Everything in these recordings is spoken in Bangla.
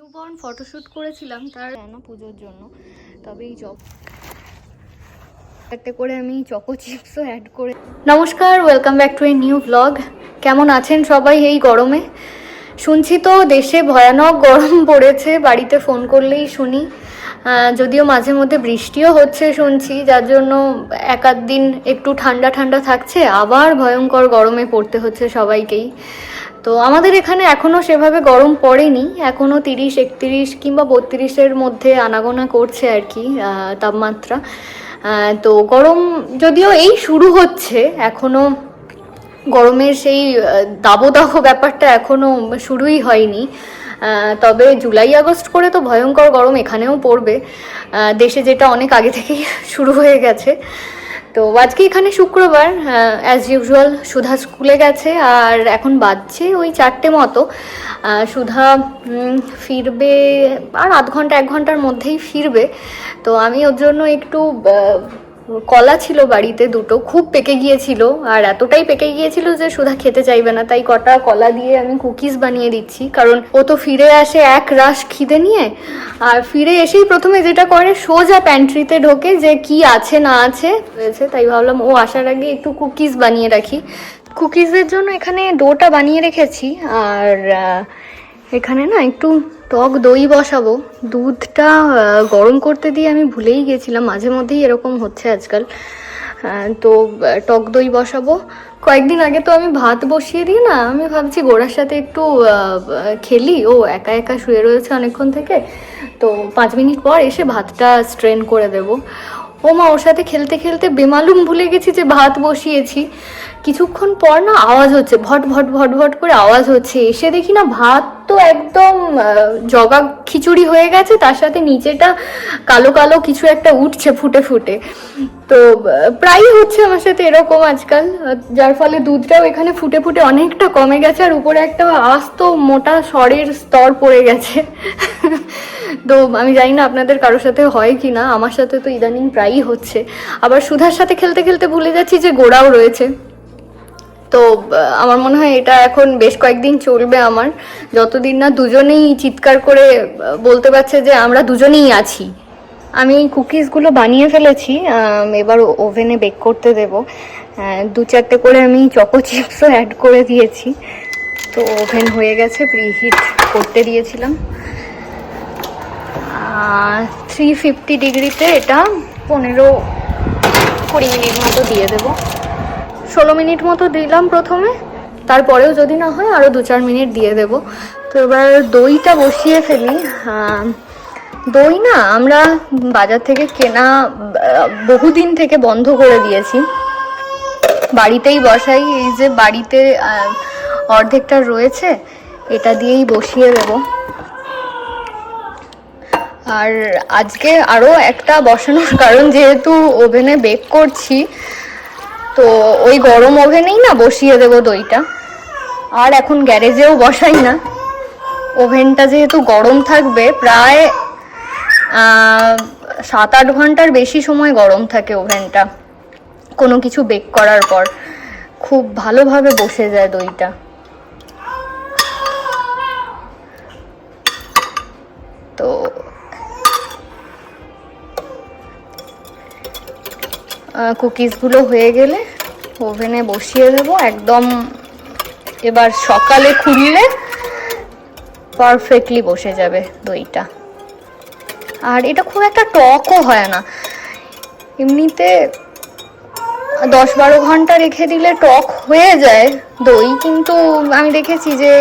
নিউবর্ন ফটোশ্যুট করেছিলাম তার পুজোর জন্য। তবে এই একটা করে আমি চকো চিপসও অ্যাড করে। নমস্কার, welcome back to a new blog. কেমন আছেন সবাই এই গরমে? শুনছি তো দেশে ভয়ানক গরম পড়েছে, বাড়িতে ফোন করলেই শুনি। যদিও মাঝে মধ্যে বৃষ্টিও হচ্ছে শুনছি, যার জন্য এক আধ দিন একটু ঠান্ডা ঠান্ডা থাকছে, আবার ভয়ঙ্কর গরমে পড়তে হচ্ছে সবাইকেই। তো আমাদের এখানে এখনও সেভাবে গরম পড়েনি, এখনও 30, 31 কিংবা 32-এর মধ্যে আনাগোনা করছে আর কি তাপমাত্রা। তো গরম যদিও এই শুরু হচ্ছে, এখনও গরমের সেই দাবদাহ ব্যাপারটা এখনও শুরুই হয়নি। তবে জুলাই আগস্ট করে তো ভয়ঙ্কর গরম এখানেও পড়বে, দেশে যেটা অনেক আগে থেকেই শুরু হয়ে গেছে। তো আজকে এখানে শুক্রবার, অ্যাজ ইউজুয়াল সুধা স্কুলে গেছে আর এখন বাজছে ওই 4টে মতো। সুধা ফিরবে আর আধ ঘন্টা 1 ঘন্টার মধ্যেই ফিরবে। তো আমি ওর জন্য একটু কলা ছিল বাড়িতে, দুটো খুব পেকে গিয়েছিল, আর এতটাই পেকে গিয়েছিল যে সুধা খেতে চাইবে না, তাই কটা কলা দিয়ে আমি কুকিজ বানিয়ে দিচ্ছি। কারণ ও তো ফিরে আসে এক রাশ খিদে নিয়ে, আর ফিরে এসেই প্রথমে যেটা করে সোজা প্যান্ট্রিতে ঢোকে যে কি আছে না আছে হয়েছে। তাই ভাবলাম ও আসার আগে একটু কুকিজ বানিয়ে রাখি। কুকিজের জন্য এখানে ডোটা বানিয়ে রেখেছি, আর এখানে না একটু টক দই বসাবো। দুধটা গরম করতে দিয়ে আমি ভুলেই গেছিলাম, মাঝে মধ্যেই এরকম হচ্ছে আজকাল। তো টক দই বসাবো। কয়েকদিন আগে তো আমি ভাত বসিয়ে দিই না, আমি ভাবছি গোড়ার সাথে একটু খেলি, ও একা একা শুয়ে রয়েছে অনেকক্ষণ থেকে, তো 5 মিনিট পর এসে ভাতটা স্ট্রেন করে দেবো। ও মা, ওর সাথে খেলতে খেলতে বেমালুম ভুলে গেছি যে ভাত বসিয়েছি। কিছুক্ষণ পর না আওয়াজ হচ্ছে, ভট ভট ভট ভট করে আওয়াজ হচ্ছে, এসে দেখি না ভাত তো একদম জগা খিচুড়ি হয়ে গেছে, তার সাথে নিচেটা কালো কালো কিছু একটা উঠছে ফুটে ফুটে। তো প্রায়ই হচ্ছে আমার সাথে এরকম আজকাল, যার ফলে দুধটাও এখানে ফুটে ফুটে অনেকটা কমে গেছে, আর উপরে একটা আস্ত মোটা সরের স্তর পড়ে গেছে। তো আমি জানি না আপনাদের কারোর সাথে হয় কি না, আমার সাথে তো ইদানিং প্রায়ই হচ্ছে। আবার সুধার সাথে খেলতে খেলতে ভুলে যাচ্ছি যে গোড়াও রয়েছে। তো আমার মনে হয় এটা এখন বেশ কয়েকদিন চলবে আমার, যতদিন না দুজনেই চিৎকার করে বলতে পারছে যে আমরা দুজনেই আছি। আমি কুকিজগুলো বানিয়ে ফেলেছি, এবার ওভেনে বেক করতে দেব। 2-4টে করে আমি চকো চিপসও অ্যাড করে দিয়েছি। তো ওভেন হয়ে গেছে, প্রিহিট করতে দিয়েছিলাম 350 ডিগ্রিতে। এটা 15-20 মিনিট মতো দিয়ে দেবো। 16 মিনিট মতো দিলাম প্রথমে, তারপরেও যদি না হয় আরও 2-4 মিনিট দিয়ে দেব। তো এবার দইটা বসিয়ে ফেলি। দই না আমরা বাজার থেকে কেনা বহুদিন থেকে বন্ধ করে দিয়েছি, বাড়িতেই বসাই। এই যে বাড়িতে অর্ধেকটা রয়েছে, এটা দিয়েই বসিয়ে দেব। আর আজকে আরও একটা বসানোর কারণ, যেহেতু ওভেনে বেক করছি, তো ওই গরম ওভেনেই না বসিয়ে দেব দইটা। আর এখন গ্যারেজেও বসাই না, ওভেনটা যেহেতু গরম থাকবে, প্রায় 7-8 ঘন্টার বেশি সময় গরম থাকে ওভেনটা। কোনো কিছু বেক করার পর খুব ভালোভাবে বসে যায় দইটা। তো কুকিজগুলো হয়ে গেলে ওভেনে বসিয়ে দেবো একদম। এবার সকালে খুললে পারফেক্টলি বসে যাবে দইটা। আর এটা খুব একটা টকও হয় না, এমনিতে 10-12 ঘন্টা রেখে দিলে টক হয়ে যায় দই, কিন্তু আমি দেখেছি যে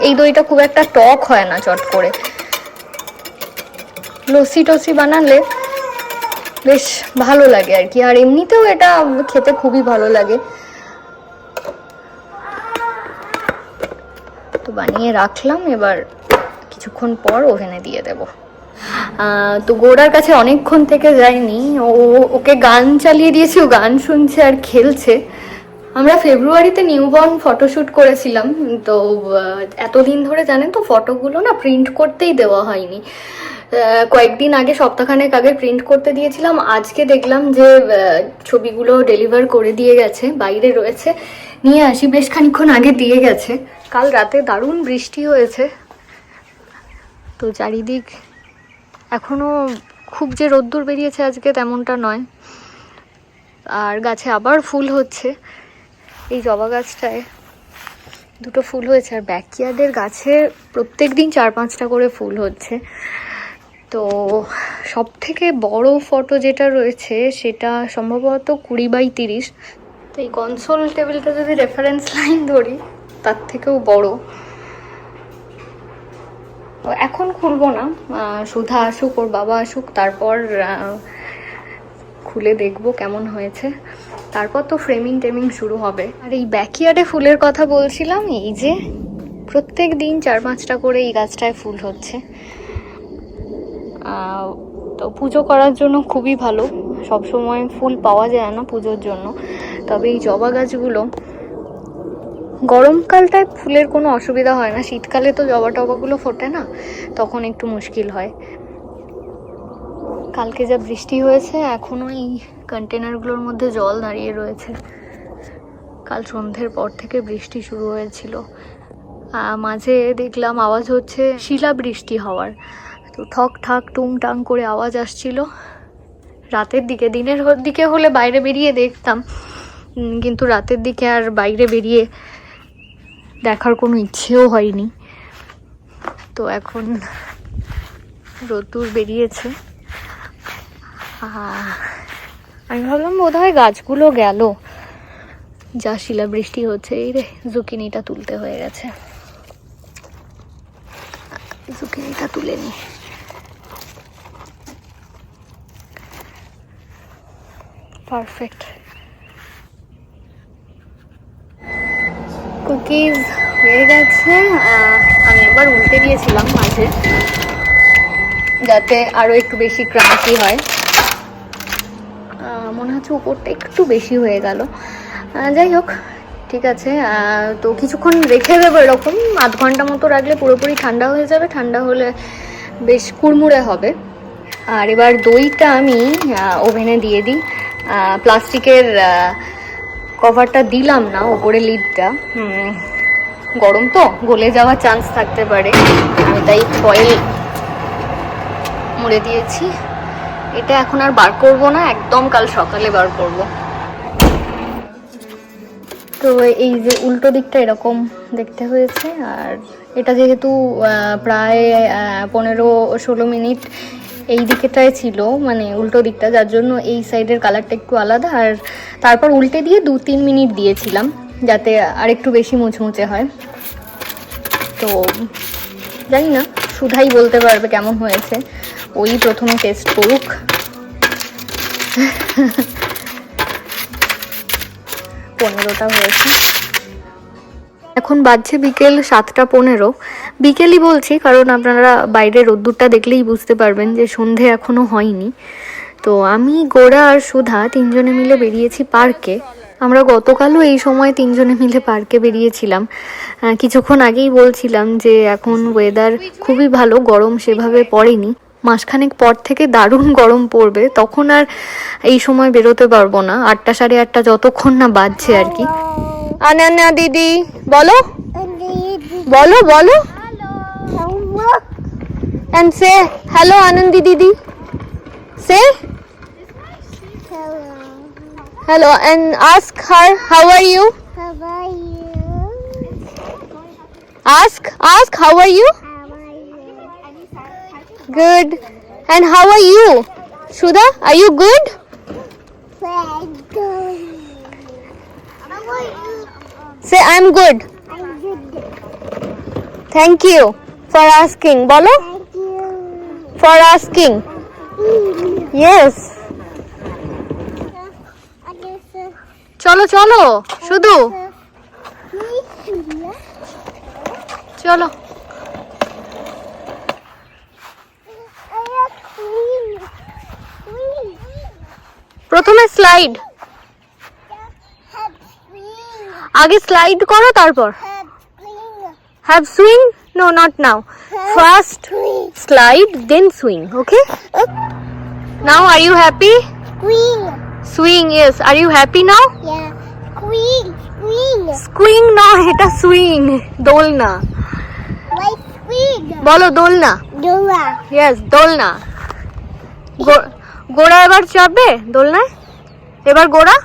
এই দইটা খুব একটা টক হয় না চট করে। লস্যি টসি বানালে বেশ ভালো লাগে আর কি, আর এমনিতেও এটা খেতে খুবই ভালো লাগে। তো বানিয়ে রাখলাম, এবার কিছুক্ষণ পর ওভেনে দিয়ে দেব। তো গোড়ার কাছে অনেকক্ষণ থেকে যায়নি, ওকে গান চালিয়ে দিয়েছি, ও গান শুনছে আর খেলছে। আমরা ফেব্রুয়ারিতে নিউবর্ন ফটোশ্যুট করেছিলাম, তো এতদিন ধরে জানেন তো ফটোগুলো না প্রিন্ট করতেই দেওয়া হয়নি। কয়েকদিন আগে, সপ্তাহখানেক আগে প্রিন্ট করতে দিয়েছিলাম। আজকে দেখলাম যে ছবিগুলো ডেলিভার করে দিয়ে গেছে, বাইরে রয়েছে, নিয়ে আসি। বেশ খানিকক্ষণ আগে দিয়ে গেছে। কাল রাতে দারুণ বৃষ্টি হয়েছে, তো চারিদিক এখনো খুব যে রোদ্দুর বেরিয়েছে আজকে তেমনটা নয়। আর গাছে আবার ফুল হচ্ছে, এই জবা গাছটায় 2টো ফুল হয়েছে। আর ব্যাকইয়ার্ডের গাছে প্রত্যেক দিন 4-5টা করে ফুল হচ্ছে। তো সব থেকে বড় ফটো যেটা রয়েছে সেটা সম্ভবত 20x30। তো এই কনসোল টেবিলটা যদি রেফারেন্স লাইন ধরি তার থেকেও বড়। এখন খুলবো না, সুধা আসুক, ওর বাবা আসুক, তারপর খুলে দেখবো কেমন হয়েছে। তারপর তো ফ্রেমিং টেমিং শুরু হবে। আর এই ব্যাকইয়ার্ডে ফুলের কথা বলছিলাম, এই যে প্রত্যেক দিন 4-5টা করে এই গাছটায় ফুল হচ্ছে। তো পুজো করার জন্য খুবই ভালো। সব সময় ফুল পাওয়া যায় না পুজোর জন্য, তবে এই জবা গাছগুলো গরমকালটায় ফুলের কোনো অসুবিধা হয় না। শীতকালে তো জবা টবাগুলো ফোটে না, তখন একটু মুশকিল হয়। কালকে যা বৃষ্টি হয়েছে, এখনো এই কন্টেনারগুলোর মধ্যে জল দাঁড়িয়ে রয়েছে। কাল সন্ধ্যের পর থেকে বৃষ্টি শুরু হয়েছিল। মাঝে দেখলাম আওয়াজ হচ্ছে শিলা বৃষ্টি হওয়ার, তো ঠক ঠাক টুং টাং করে আওয়াজ আসছিল। রাতের দিকে, দিনের দিকে হলে বাইরে বেরিয়ে দেখতাম, কিন্তু রাতের দিকে আর বাইরে বেরিয়ে দেখার কোনো ইচ্ছেও হয়নি। তো এখন রোদ্দুর বেরিয়েছে। আমি ভাবলাম বোধহয় গাছগুলো গেল, যা শিলাবৃষ্টি হচ্ছে। এই রে, জুকিনিটা তুলতে হয়ে গেছে, জুকিনিটা তুলে নি। পারফেক্ট। কুকিজ হয়ে গেছে। আমি একবার উল্টে দিয়েছিলাম মাঝে, যাতে আরো একটু বেশি ক্রাঞ্চি হয়। মনে হচ্ছে উপরটা একটু বেশি হয়ে গেল। যাই হোক, ঠিক আছে। তো কিছুক্ষণ রেখে দেবো, এরকম আধ ঘন্টা মতো রাখলে পুরোপুরি ঠান্ডা হয়ে যাবে। ঠান্ডা হলে বেশ কুড়মুড়ে হবে। আর এবার দইটা আমি ওভেনে দিয়ে দিই। প্লাস্টিকের কভারটা দিলাম না, ওপরে লিডটা, গরম তো গলে যাওয়ার চান্স থাকতে পারে, আমি তাই ফয়েল মুড়ে দিয়েছি। এটা এখন আর বার করব না, একদম কাল সকালে বার করব। তো এই যে উল্টো দিকটা এরকম দেখতে হয়েছে। আর এটা যেহেতু প্রায় 15-16 মিনিট এই দিকেটায় ছিল, মানে উল্টো দিকটা, যার জন্য এই সাইডের কালারটা একটু আলাদা। আর তারপর উল্টে দিয়ে 2-3 মিনিট দিয়েছিলাম, যাতে আর একটু বেশি মুচমুচে হয়। তো জানি না, সুধাই বলতে পারবে কেমন হয়েছে, ওই প্রথমে টেস্ট করুক। 15টা হয়েছে। এখন বাজছে বিকেল 7:15। বিকেলই বলছি কারণ আপনারা বাইরে রোদ্দুরটা দেখলেই বুঝতে পারবেন যে সন্ধে এখনো হয়নি। তো আমি, গোড়া আর সুধা 3জনে মিলে বেরিয়েছি পার্কে। আমরা গতকালও এই সময় 3জনে মিলে পার্কে বেরিয়েছিলাম। কিছুক্ষণ আগেই বলছিলাম যে এখন ওয়েদার খুবই ভালো, গরম সেভাবে পড়েনি। মাসখানেক পর থেকে দারুণ গরম পড়বে, তখন আর এই সময় বেরোতে পারবো না। 8টা 8:30 যতক্ষণ না বাজছে আর কি। আনান্না দিদি বলো, বলো বলো, and say hello Anandi didi, say hello and ask her how are you, ask how are you, good, and how are you Sudha, are you good? Say I'm good. Thank you for asking. Bolo? Thank you for asking. Yes. চলো চলো শুধু চলো। প্রথমে স্লাইড, আগে স্লাইড করো তারপর have swing, no not now, first slide then swing, okay? Now are you happy? Swing, yes, are you happy now? Yeah, swing. Swing no, এটা swing, দোলনা। Why swing? বলো দোলনা। ইয়েস, দোলনা। গোড়া এবার চাপবে দোলনায়? এবার গোড়া।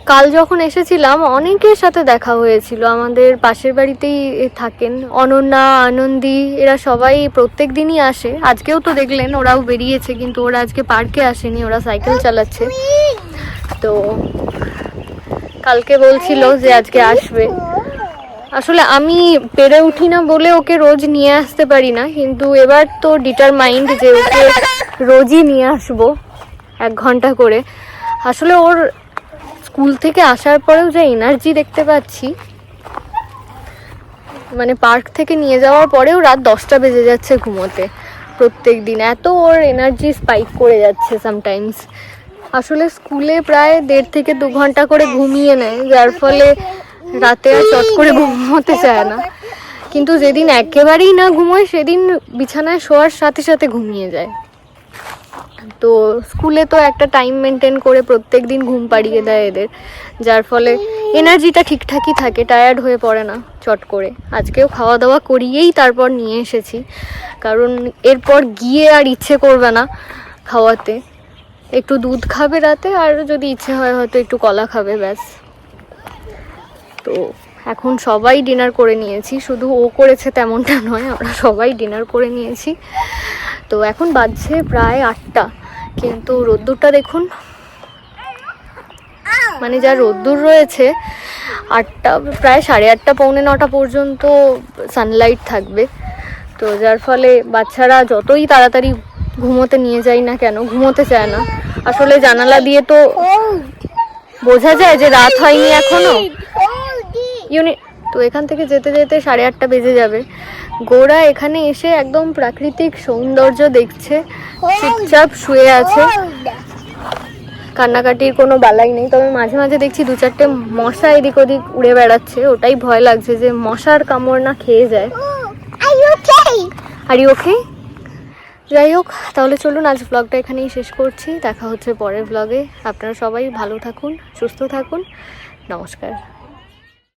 কাল যখন এসেছিলাম অনেকের সাথে দেখা হয়েছিল, আমাদের পাশের বাড়িতেই থাকেন অনন্যা, আনন্দী, এরা সবাই প্রত্যেক দিনই আসে। আজকেও তো দেখলেন ওরাও বেরিয়েছে, কিন্তু ওরা আজকে পার্কে আসেনি, ওরা সাইকেল চালাচ্ছে। তো কালকে বলছিল যে আজকে আসবে। আসলে আমি পেরে উঠি না বলে ওকে রোজ নিয়ে আসতে পারি না, কিন্তু এবার তো ডিটারমাইন্ড যে ওকে রোজই নিয়ে আসবো 1 ঘন্টা করে। আসলে ওর স্কুল থেকে আসার পরেও যে এনার্জি দেখতে পাচ্ছি, মানে পার্ক থেকে নিয়ে যাওয়ার পরেও রাত 10টা বেজে যাচ্ছে ঘুমোতে প্রত্যেক দিন। এত ওর এনার্জি স্পাইক করে যাচ্ছে সামটাইমস। আসলে স্কুলে প্রায় 1.5 থেকে 2 ঘন্টা করে ঘুমিয়ে নেয়, যার ফলে রাতে আর চট করে ঘুমোতে চায় না। কিন্তু যেদিন একেবারেই না ঘুমোয় সেদিন বিছানায় শোয়ার সাথে সাথে ঘুমিয়ে যায়। তো স্কুলে তো একটা টাইম মেনটেন করে প্রত্যেক দিন ঘুম পাড়িয়ে দেয় এদের, যার ফলে এনার্জিটা ঠিকঠাকই থাকে, টায়ার্ড হয়ে পড়ে না চট করে। আজকেও খাওয়া দাওয়া করিয়েই তারপর নিয়ে এসেছি, কারণ এরপর গিয়ে আর ইচ্ছে করবে না খাওয়াতে। একটু দুধ খাবে রাতে, আর যদি ইচ্ছে হয় হয়তো একটু কলা খাবে, ব্যাস। তো এখন সবাই ডিনার করে নিয়েছি, শুধু ও করেছে তেমনটা নয়, আমরা সবাই ডিনার করে নিয়েছি। তো এখন বাজছে প্রায় 8টা, কিন্তু রোদ্দুরটা দেখুন, মানে যা রোদ্দুর রয়েছে, 8টা প্রায় 8:30 পৌনে 9টা পর্যন্ত সানলাইট থাকবে। তো যার ফলে বাচ্চারা যতই তাড়াতাড়ি ঘুমোতে নিয়ে যায় না কেন, ঘুমোতে চায় না। আসলে জানালা দিয়ে তো বোঝা যায় যে রাত হয়নি এখনো। তো এখান থেকে যেতে যেতে 8:30 বেজে যাবে। গোরা এখানে এসে একদম প্রাকৃতিক সৌন্দর্য দেখছে, চুপচাপ শুয়ে আছে, কান্নাকাটির কোনো বালাই নেই। তবে মাঝে মাঝে দেখছি 2-4টে মশা এদিক ওদিক উড়ে বেড়াচ্ছে, ওটাই ভয় লাগছে যে মশার কামড় না খেয়ে যায়। Are you okay? যাই হোক, তাহলে চলুন আজ ব্লগটা এখানেই শেষ করছি। দেখা হচ্ছে পরের ব্লগে। আপনারা সবাই ভালো থাকুন, সুস্থ থাকুন। নমস্কার।